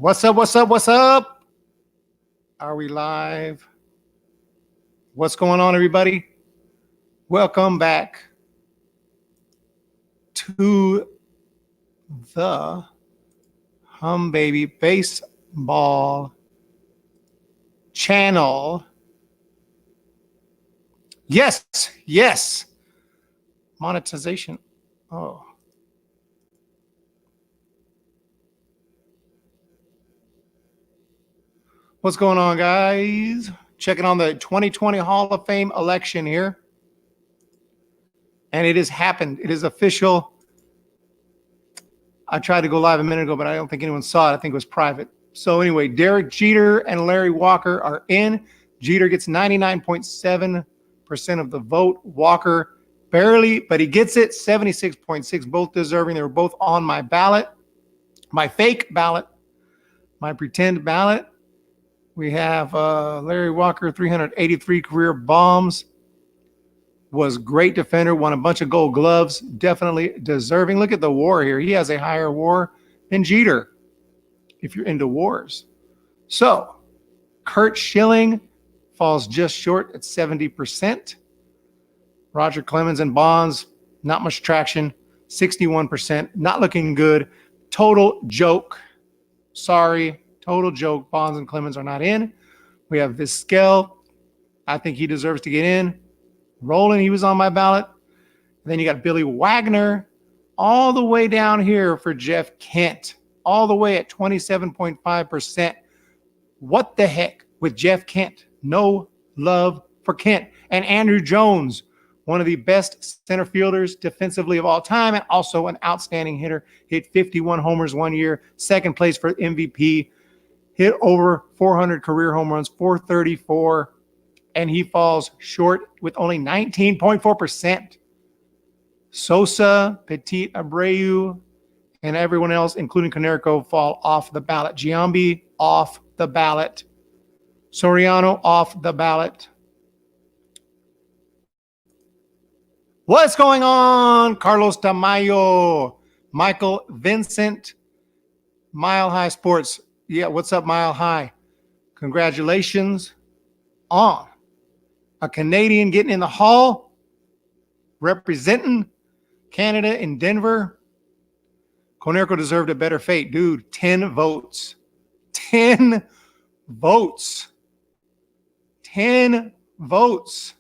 What's up? What's up? What's up? Are we live? What's going on, everybody? Welcome back to the Humm Baby Baseball channel. Yes, yes. Monetization. Oh. What's going on, guys? Checking on the 2020 Hall of Fame election here. And it has happened. It is official. I tried to go live a minute ago, but I don't think anyone saw it. I think it was private. So anyway, Derek Jeter and Larry Walker are in. Jeter gets 99.7% of the vote. Walker barely, but he gets it, 76.6%, both deserving. They were both on my ballot, my fake ballot, my pretend ballot. We have Larry Walker, 383 career bombs. Was great defender, won a bunch of gold gloves, definitely deserving. Look at the WAR here. He has a higher WAR than Jeter, if you're into wars. So, Curt Schilling falls just short at 70%. Roger Clemens and Bonds, not much traction, 61%. Not looking good. Total joke. Sorry. Total joke. Bonds and Clemens are not in. We have Vizquel. I think he deserves to get in. Rowland, he was on my ballot. And then you got Billy Wagner all the way down here for Jeff Kent, all the way at 27.5%. What the heck with Jeff Kent? No love for Kent. And Andrew Jones, one of the best center fielders defensively of all time and also an outstanding hitter. Hit 51 homers one year, second place for MVP. Hit over 400 career home runs, 434, and he falls short with only 19.4%. Sosa, Petit Abreu, and everyone else, including Konerko, fall off the ballot. Giambi off the ballot. Soriano off the ballot. What's going on? Carlos Tamayo, Michael Vincent, Mile High Sports. Yeah, what's up, Mile High? Congratulations on a Canadian getting in the Hall, representing Canada in Denver. Konerko deserved a better fate. Dude, 10 votes. 10 votes. 10 votes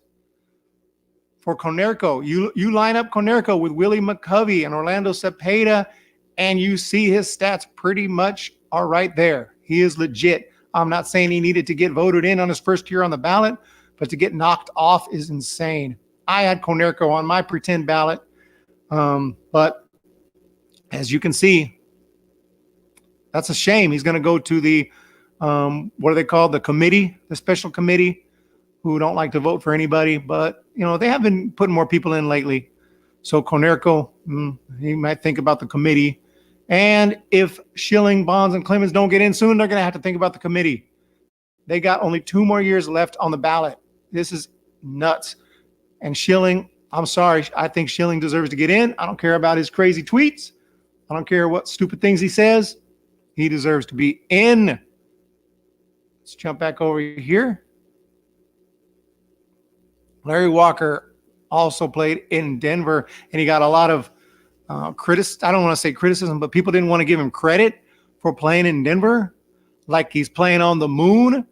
for Konerko. You line up Konerko with Willie McCovey and Orlando Cepeda, and you see his stats pretty much are right there. He is legit. I'm not saying he needed to get voted in on his first year on the ballot, but to get knocked off is insane. I had Konerko on my pretend ballot, but as you can see, that's a shame. He's going to go to the, what are they called? The committee, the special committee, who don't like to vote for anybody, but you know, they have been putting more people in lately. So Konerko, he might think about the committee. And if Schilling, Bonds, and Clemens don't get in soon, they're going to have to think about the committee. They got only 2 more years left on the ballot. This is nuts. And Schilling, I'm sorry, I think Schilling deserves to get in. I don't care about his crazy tweets. I don't care what stupid things he says. He deserves to be in. Let's jump back over here. Larry Walker also played in Denver, and he got a lot of I don't want to say criticism, but people didn't want to give him credit for playing in Denver, like he's playing on the moon,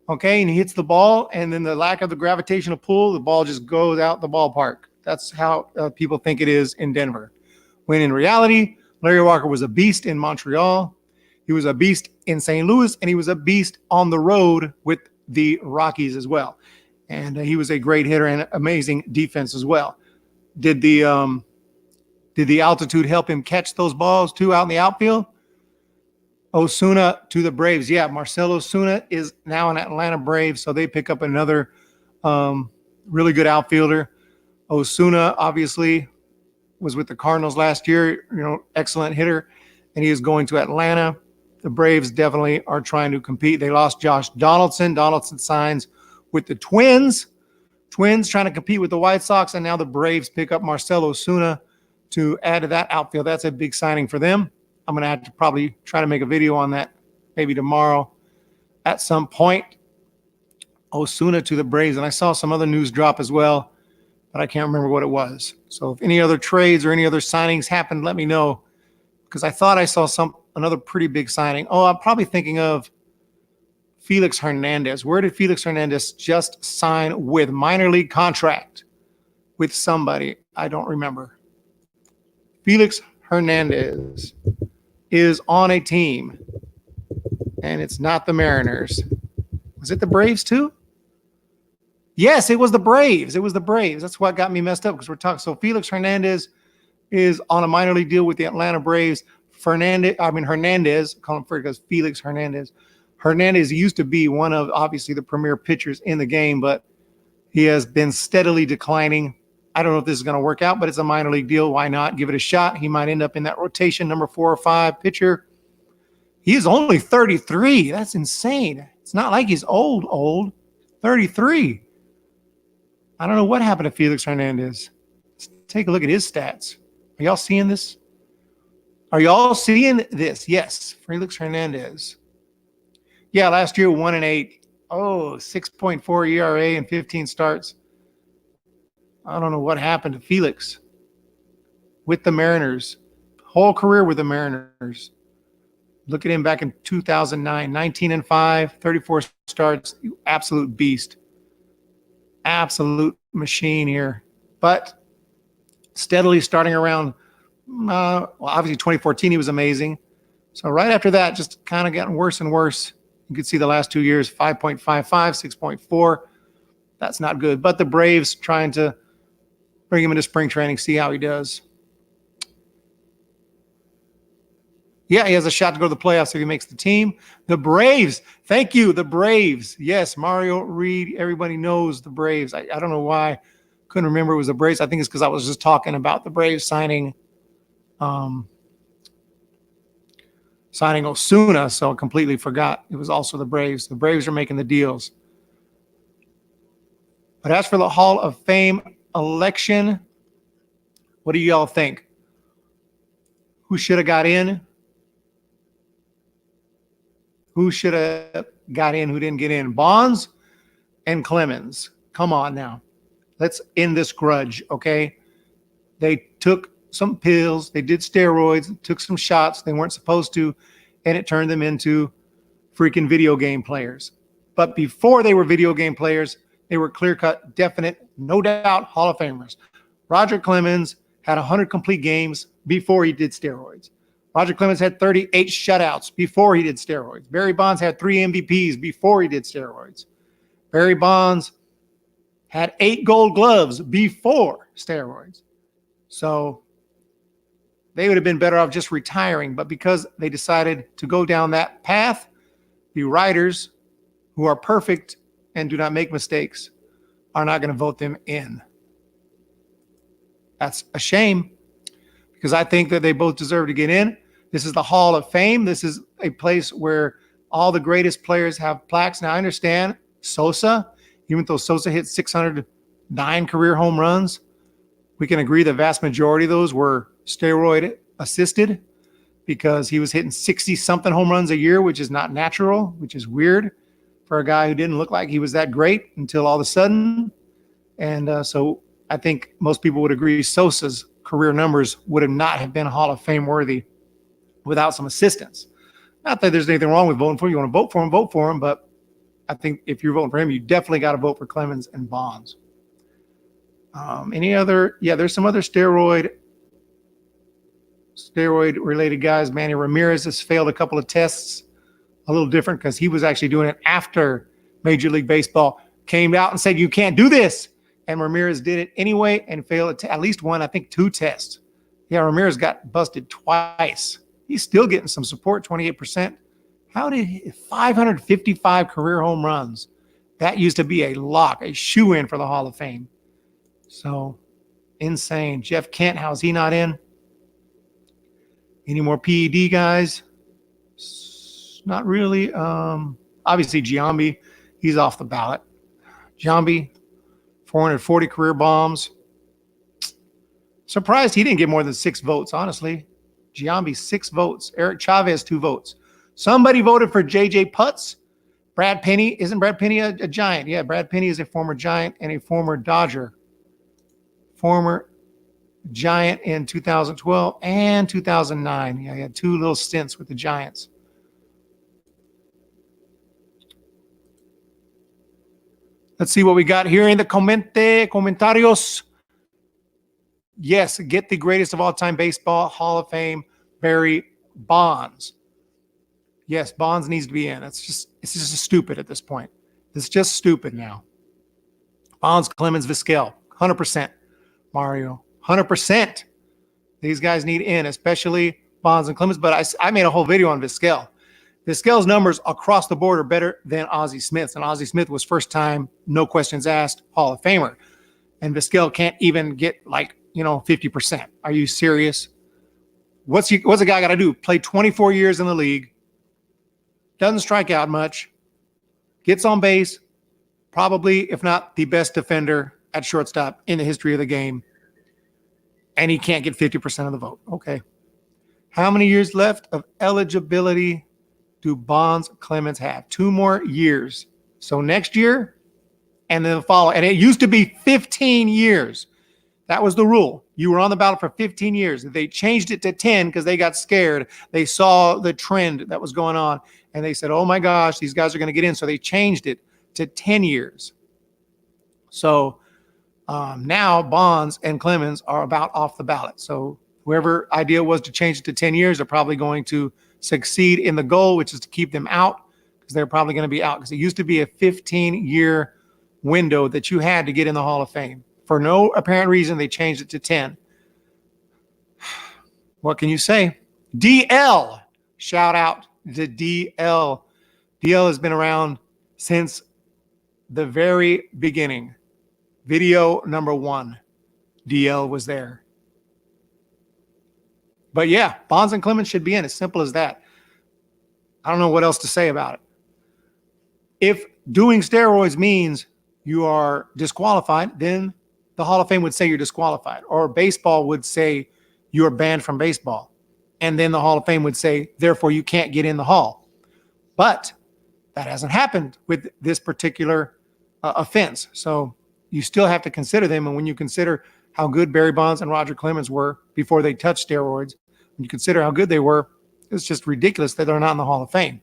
okay? And he hits the ball, and then the lack of the gravitational pull, the ball just goes out the ballpark. That's how people think it is in Denver. When in reality, Larry Walker was a beast in Montreal. He was a beast in St. Louis, and he was a beast on the road with the Rockies as well. And he was a great hitter and amazing defense as well. Did the altitude help him catch those balls too out in the outfield? Osuna to the Braves. Yeah, Marcell Osuna is now an Atlanta Brave, so they pick up another really good outfielder. Osuna obviously was with the Cardinals last year, excellent hitter, and he is going to Atlanta. The Braves definitely are trying to compete. They lost Josh Donaldson. Donaldson signs with the Twins. Twins trying to compete with the White Sox, and now the Braves pick up Marcell Osuna to add to that outfield. That's a big signing for them. I'm going to have to probably try to make a video on that maybe tomorrow at some point. Osuna to the Braves. And I saw some other news drop as well, but I can't remember what it was. So if any other trades or any other signings happened, let me know, because I thought I saw another pretty big signing. Oh, I'm probably thinking of Felix Hernandez. Where did Felix Hernandez just sign with? Minor league contract with somebody. I don't remember. Felix Hernandez is on a team, and it's not the Mariners. Was it the Braves too? Yes, it was the Braves. It was the Braves. That's what got me messed up, because we're talking. So Felix Hernandez is on a minor league deal with the Atlanta Braves. Hernandez, call him because Felix Hernandez. Hernandez used to be one of, obviously, the premier pitchers in the game, but he has been steadily declining. I don't know if this is going to work out, but it's a minor league deal. Why not give it a shot? He might end up in that rotation, number 4 or 5 pitcher. He is only 33. That's insane. It's not like he's old. 33. I don't know what happened to Felix Hernandez. Let's take a look at his stats. Are y'all seeing this? Are y'all seeing this? Yes, Felix Hernandez. Yeah, last year 1-8. Oh, 6.4 ERA and 15 starts. I don't know what happened to Felix with the Mariners. Whole career with the Mariners. Look at him back in 2009, 19-5, 34 starts. Absolute beast. Absolute machine here. But steadily starting around, obviously 2014, he was amazing. So right after that, just kind of getting worse and worse. You can see the last 2 years, 5.55, 6.4. That's not good. But the Braves trying to bring him into spring training, see how he does. Yeah, he has a shot to go to the playoffs if he makes the team. The Braves. Thank you, the Braves. Yes, Mario Reed. Everybody knows the Braves. I don't know why. Couldn't remember it was the Braves. I think it's because I was just talking about the Braves signing Osuna, so I completely forgot it was also the Braves. The Braves are making the deals. But as for the Hall of Fame election, what do y'all think? Who should have got in? Who should have got in, who didn't get in? Bonds and Clemens. Come on now. Let's end this grudge, okay? They took some pills. They did steroids, took some shots they weren't supposed to, and it turned them into freaking video game players. But before they were video game players, they were clear-cut, definite, no doubt Hall of Famers. Roger Clemens had 100 complete games before he did steroids. Roger Clemens had 38 shutouts before he did steroids. Barry Bonds had 3 MVPs before he did steroids. Barry Bonds had 8 gold gloves before steroids. So they would have been better off just retiring. But because they decided to go down that path, the writers, who are perfect and do not make mistakes, are not going to vote them in. That's a shame, because I think that they both deserve to get in. This is the Hall of Fame. This is a place where all the greatest players have plaques. Now, I understand Sosa, even though Sosa hit 609 career home runs, we can agree the vast majority of those were steroid assisted, because he was hitting 60-something home runs a year, which is not natural, which is weird for a guy who didn't look like he was that great until all of a sudden. And so I think most people would agree Sosa's career numbers would not have been Hall of Fame worthy without some assistance. Not that there's anything wrong with voting for him. You want to vote for him, but I think if you're voting for him, you definitely got to vote for Clemens and Bonds. Any other? Yeah, there's some other steroid-related guys. Manny Ramirez has failed a couple of tests. A little different because he was actually doing it after Major League Baseball came out and said, you can't do this. And Ramirez did it anyway and failed at least one, I think 2 tests. Yeah, Ramirez got busted twice. He's still getting some support, 28%. How did he, 555 career home runs? That used to be a lock, a shoe-in for the Hall of Fame. So, insane. Jeff Kent, how's he not in? Any more PED guys? Not really. Obviously, Giambi, he's off the ballot. Giambi, 440 career bombs. Surprised he didn't get more than 6 votes, honestly. Giambi, 6 votes. Eric Chavez, 2 votes. Somebody voted for J.J. Putz. Brad Penny. Isn't Brad Penny a Giant? Yeah, Brad Penny is a former Giant and a former Dodger. Former Giant in 2012 and 2009. Yeah, he had 2 little stints with the Giants. Let's see what we got here in the comentarios. Yes, get the greatest of all time baseball Hall of Fame, Barry Bonds. Yes, Bonds needs to be in. It's just stupid at this point. It's just stupid now. Bonds, Clemens, Vizquel, 100%. Mario, 100%. These guys need in, especially Bonds and Clemens. But I made a whole video on Vizquel. Vizquel's numbers across the board are better than Ozzie Smith's. And Ozzie Smith was first time, no questions asked, Hall of Famer. And Vizquel can't even get 50%. Are you serious? What's a guy got to do? Play 24 years in the league, doesn't strike out much, gets on base, probably, if not the best defender at shortstop in the history of the game, and he can't get 50% of the vote. Okay. How many years left of eligibility do Bonds Clemens have? 2 more years. So next year and then the following. And it used to be 15 years. That was the rule. You were on the ballot for 15 years. They changed it to 10 because they got scared. They saw the trend that was going on, and they said, oh my gosh, these guys are going to get in. So they changed it to 10 years. So now Bonds and Clemens are about off the ballot. So whoever idea was to change it to 10 years are probably going to succeed in the goal, which is to keep them out, because they're probably going to be out, because it used to be a 15-year window that you had to get in the Hall of Fame. For no apparent reason, they changed it to 10. What can you say? DL. Shout out to DL. DL has been around since the very beginning. Video number 1. DL was there. But yeah, Bonds and Clemens should be in. As simple as that. I don't know what else to say about it. If doing steroids means you are disqualified, then the Hall of Fame would say you're disqualified, or baseball would say you're banned from baseball. And then the Hall of Fame would say, therefore, you can't get in the Hall. But that hasn't happened with this particular offense. So you still have to consider them. And when you consider how good Barry Bonds and Roger Clemens were before they touched steroids, when you consider how good they were, it's just ridiculous that they're not in the Hall of Fame.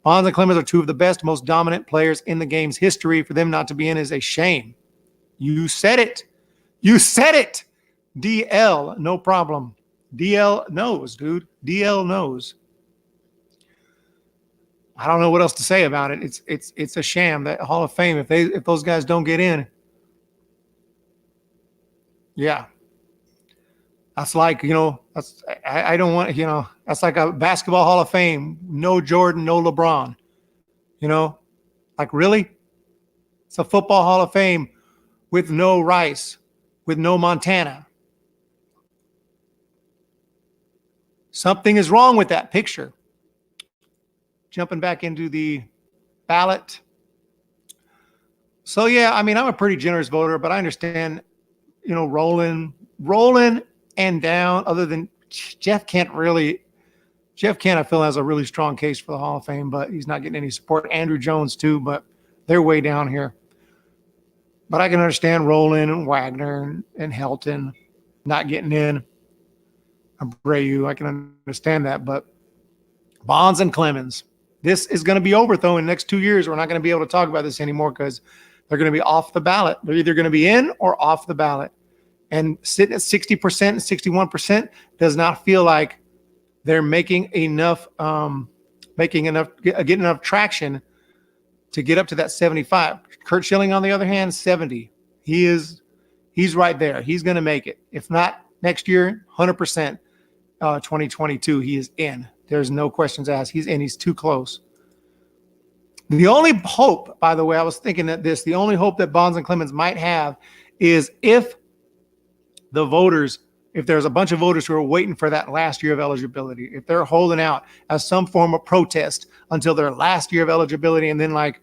Bonds and Clemens are 2 of the best, most dominant players in the game's history. For them not to be in is a shame. You said it. You said it. DL, no problem. DL knows, dude. DL knows. I don't know what else to say about it. It's a sham, that Hall of Fame. If those guys don't get in, yeah. That's like, I don't want, that's like a basketball Hall of Fame. No Jordan, no LeBron. Like, really? It's a football Hall of Fame with no Rice, with no Montana. Something is wrong with that picture. Jumping back into the ballot. So, yeah, I mean, I'm a pretty generous voter, but I understand, rolling and down, other than Jeff Kent, I feel, has a really strong case for the Hall of Fame, but he's not getting any support. Andrew Jones, too, but they're way down here. But I can understand Rowland and Wagner and Helton not getting in. Abreu, I can understand that. But Bonds and Clemens, this is going to be over, though. In the next 2 years, we're not going to be able to talk about this anymore because they're going to be off the ballot. They're either going to be in or off the ballot. And sitting at 60% and 61% does not feel like they're getting enough traction to get up to that 75. Curt Schilling, on the other hand, 70. He's right there. He's going to make it. If not next year, 100%. 2022, he is in. There's no questions asked. He's in. He's too close. The only hope, by the way, I was thinking that the only hope that Bonds and Clemens might have is if there's a bunch of voters who are waiting for that last year of eligibility, if they're holding out as some form of protest until their last year of eligibility, and then like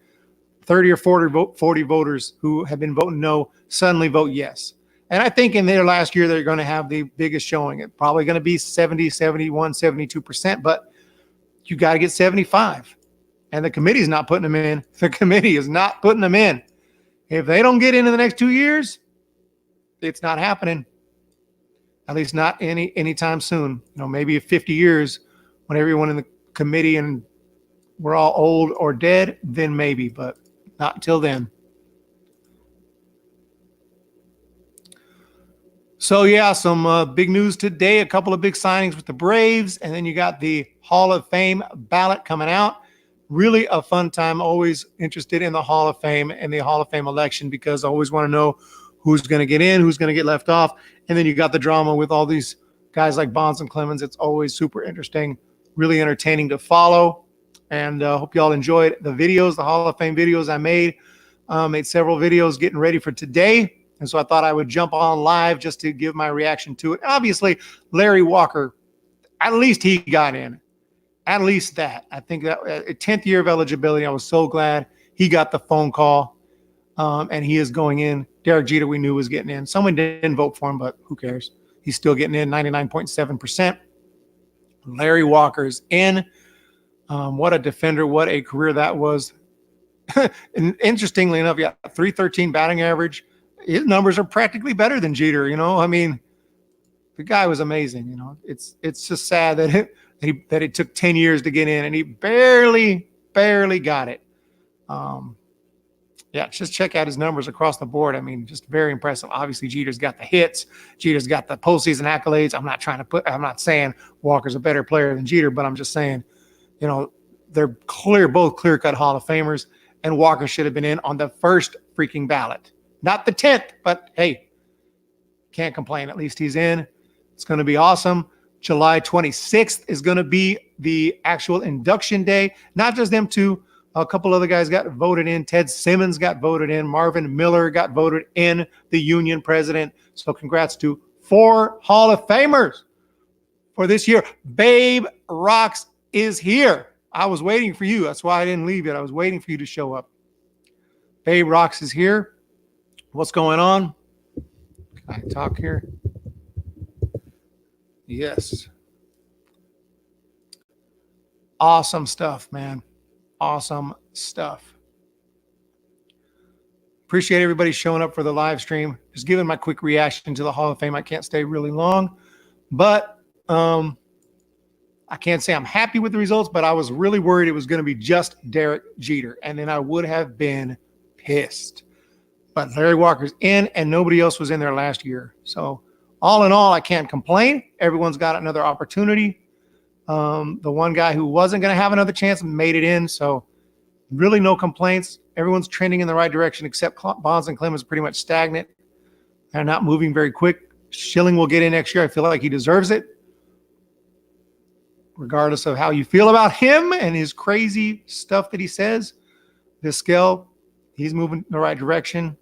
30 or 40 voters who have been voting no suddenly vote yes. And I think in their last year, they're going to have the biggest showing. It's probably going to be 70, 71, 72%, but you got to get 75. And the committee's not putting them in. The committee is not putting them in. If they don't get into the next 2 years, it's not happening. At least not anytime soon. Maybe 50 years when everyone in the committee and we're all old or dead, then maybe, but not until then. So yeah, some big news today. A couple of big signings with the Braves, and then you got the Hall of Fame ballot coming out. Really a fun time. Always interested in the Hall of Fame and the Hall of Fame election because I always want to know who's going to get in, who's going to get left off. And then you got the drama with all these guys like Bonds and Clemens. It's always super interesting, really entertaining to follow. And hope you all enjoyed the videos, the Hall of Fame videos I made. Made several videos getting ready for today. And so I thought I would jump on live just to give my reaction to it. Obviously, Larry Walker, at least he got in. At least that. I think that 10th year of eligibility, I was so glad he got the phone call. And he is going in. Derek Jeter, we knew was getting in. Someone didn't vote for him, but who cares? He's still getting in, 99.7%. Larry Walker's in. What a defender. What a career that was. And interestingly enough, yeah, 313 batting average. His numbers are practically better than Jeter, I mean, the guy was amazing, It's just sad that it took 10 years to get in, and he barely got it. Yeah, just check out his numbers across the board. I mean, just very impressive. Obviously, Jeter's got the hits. Jeter's got the postseason accolades. I'm not saying Walker's a better player than Jeter, but I'm just saying, they're both clear-cut Hall of Famers, and Walker should have been in on the first freaking ballot. Not the 10th, but hey, can't complain. At least he's in. It's going to be awesome. July 26th is going to be the actual induction day. Not just them two. A couple other guys got voted in. Ted Simmons got voted in. Marvin Miller got voted in, the union president. So congrats to 4 Hall of Famers for this year. Babe Rocks is here. I was waiting for you. That's why I didn't leave yet. I was waiting for you to show up. Babe Rocks is here. What's going on? Can I talk here? Yes. Awesome stuff, man. Awesome stuff. Appreciate everybody showing up for the live stream. Just giving my quick reaction to the Hall of Fame. I can't stay really long, but I can't say I'm happy with the results, but I was really worried it was going to be just Derek Jeter, and then I would have been pissed. But Larry Walker's in, and nobody else was in there last year. So all in all, I can't complain. Everyone's got another opportunity. The one guy who wasn't going to have another chance made it in. So really no complaints. Everyone's trending in the right direction, except Bonds and Clemens pretty much stagnant. They're not moving very quick. Schilling will get in next year. I feel like he deserves it. Regardless of how you feel about him and his crazy stuff that he says, Vizquel, he's moving in the right direction.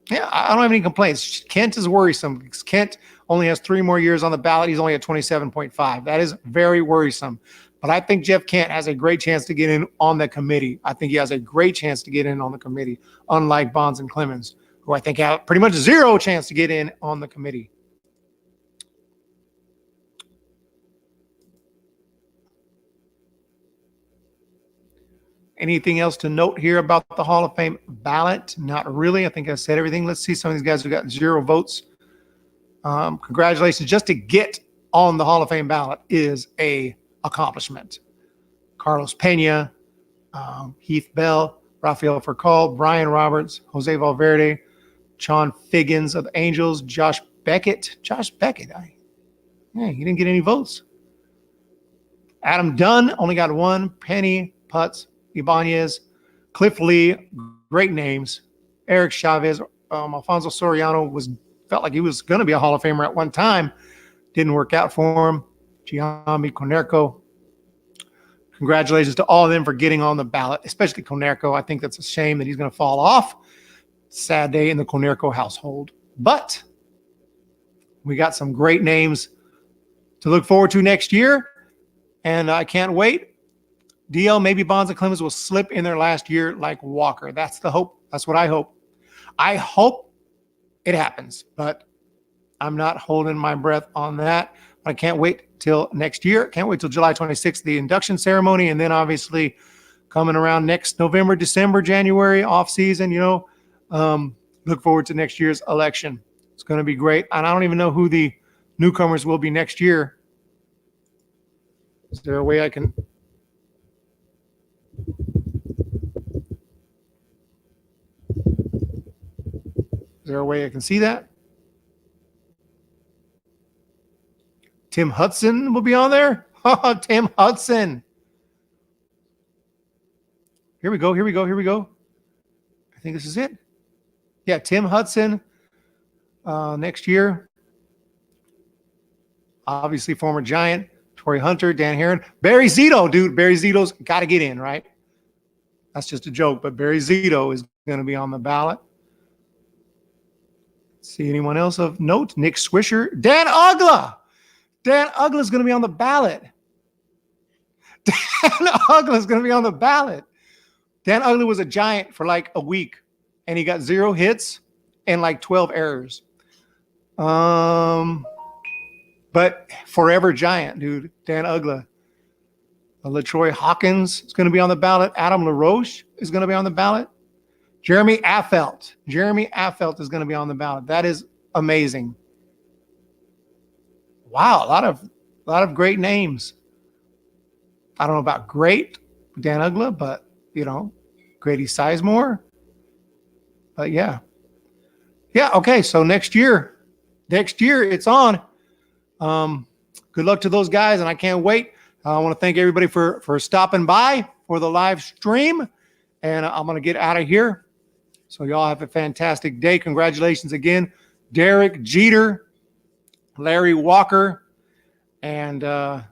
Yeah, I don't have any complaints. Kent is worrisome because Kent only has 3 more years on the ballot. He's only at 27.5. That is very worrisome. But I think Jeff Kent has a great chance to get in on the committee. I think he has a great chance to get in on the committee, unlike Bonds and Clemens, who I think have pretty much 0 chance to get in on the committee. Anything else to note here about the Hall of Fame ballot? Not really. I think I said everything. Let's see some of these guys who got 0 votes. Congratulations. Just to get on the Hall of Fame ballot is a accomplishment. Carlos Pena, Heath Bell, Rafael Furcal, Brian Roberts, Jose Valverde, Sean Figgins of the Angels, Josh Beckett. He didn't get any votes. Adam Dunn only got 1. Penny, Putz, Ibanez, Cliff Lee, great names. Eric Chavez, Alfonso Soriano felt like he was going to be a Hall of Famer at one time. Didn't work out for him. Gianni Conerco. Congratulations to all of them for getting on the ballot, especially Conerco. I think that's a shame that he's going to fall off. Sad day in the Conerco household. But we got some great names to look forward to next year, and I can't wait. DL, maybe Bonds and Clemens will slip in their last year like Walker. That's the hope. That's what I hope. I hope it happens, but I'm not holding my breath on that. I can't wait till next year. Can't wait till July 26th, the induction ceremony. And then obviously coming around next November, December, January, off season, look forward to next year's election. It's going to be great. And I don't even know who the newcomers will be next year. Is there a way I can... Is there a way I can see that? Tim Hudson will be on there. Oh, Tim Hudson. Here we go. I think this is it. Yeah, Tim Hudson next year. Obviously, former Giant. Torrey Hunter, Dan Herron. Barry Zito, dude. Barry Zito's got to get in, right? That's just a joke, but Barry Zito is going to be on the ballot. See anyone else of note? Nick Swisher. Dan Uggla. Dan Uggla is going to be on the ballot. Dan Uggla is going to be on the ballot. Dan Uggla was a Giant for like a week, and he got 0 hits and like 12 errors. But forever Giant, dude. Dan Uggla. LaTroy Hawkins is going to be on the ballot. Adam LaRoche is going to be on the ballot. Jeremy Affeldt. Jeremy Affeldt is going to be on the ballot. That is amazing. Wow, a lot of great names. I don't know about great Dan Uggla, but Grady Sizemore. But yeah. Okay. So next year it's on. Good luck to those guys, and I can't wait. I want to thank everybody for stopping by for the live stream, and I'm going to get out of here. So y'all have a fantastic day. Congratulations again, Derek Jeter, Larry Walker, and they're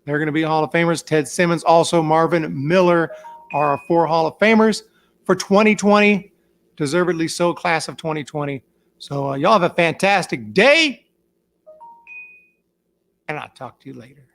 going to be Hall of Famers. Ted Simmons, also Marvin Miller are our 4 Hall of Famers for 2020. Deservedly so, class of 2020. So y'all have a fantastic day, and I'll talk to you later.